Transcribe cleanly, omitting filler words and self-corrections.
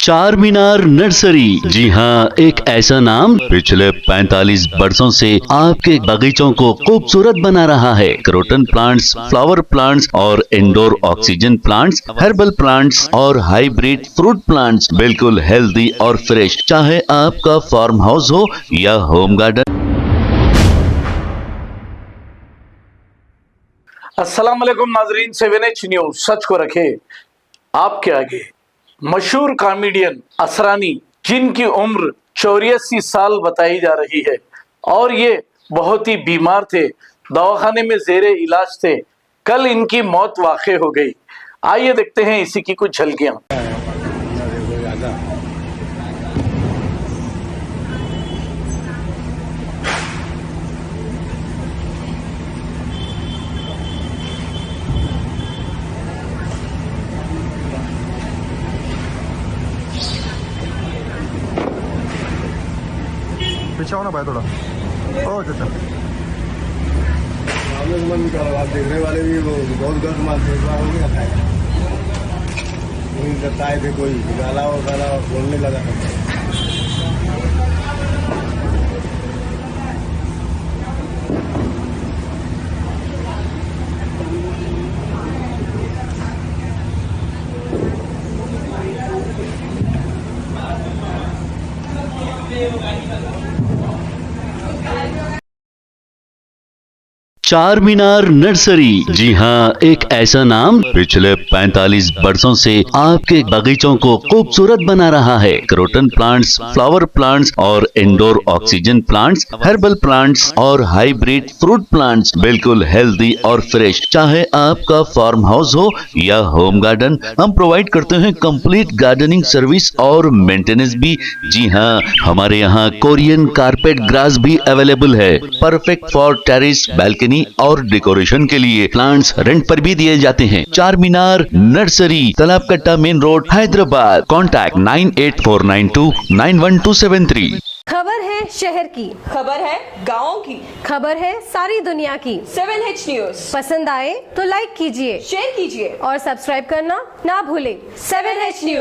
चार मीनार नर्सरी। जी हाँ, एक ऐसा नाम पिछले 45 वर्षों से आपके बगीचों को खूबसूरत बना रहा है। क्रोटन प्लांट्स, फ्लावर प्लांट्स और indoor oxygen plants, herbal plants और हाइब्रिड फ्रूट प्लांट्स, बिल्कुल हेल्दी और फ्रेश। चाहे आपका फार्म हाउस हो या होम गार्डन। अस्सलाम वालेकुम नाजरीन, 7H न्यूज सच को रखे आपके आगे। मशहूर कॉमेडियन असरानी, जिनकी उम्र 84 साल बताई जा रही है और ये बहुत ही बीमार थे, दवाखाने में जेरे इलाज थे, कल इनकी मौत वाक़ई हो गई। आइए देखते हैं इसी की कुछ झलकियां। पीछे आओ ना भाई थोड़ा। ओ चाचा आप देखने वाले भी वो बहुत गलत माल नहीं रखा है। आए थे कोई गाला और बोलने लगा। चार मीनार नर्सरी। जी हाँ, एक ऐसा नाम पिछले 45 वर्षों से आपके बगीचों को खूबसूरत बना रहा है। क्रोटन प्लांट्स, फ्लावर प्लांट्स और indoor oxygen plants, herbal plants और हाइब्रिड फ्रूट प्लांट्स, बिल्कुल हेल्दी और फ्रेश। चाहे आपका फार्म हाउस हो या होम गार्डन, हम प्रोवाइड करते हैं कंप्लीट गार्डनिंग सर्विस और मेंटेनेंस भी। जी हाँ, हमारे यहाँ कोरियन कारपेट ग्रास भी अवेलेबल है, परफेक्ट फॉर टेरेस, बालकनी और डेकोरेशन के लिए। प्लांट्स रेंट पर भी दिए जाते हैं। चार मीनार नर्सरी, तालाब कट्टा, मेन रोड, हैदराबाद। कॉन्टैक्ट 9849291273। खबर है शहर की, खबर है गाँव की, खबर है सारी दुनिया की। 7H न्यूज पसंद आए तो लाइक कीजिए, शेयर कीजिए और सब्सक्राइब करना ना भूलें। 7H news.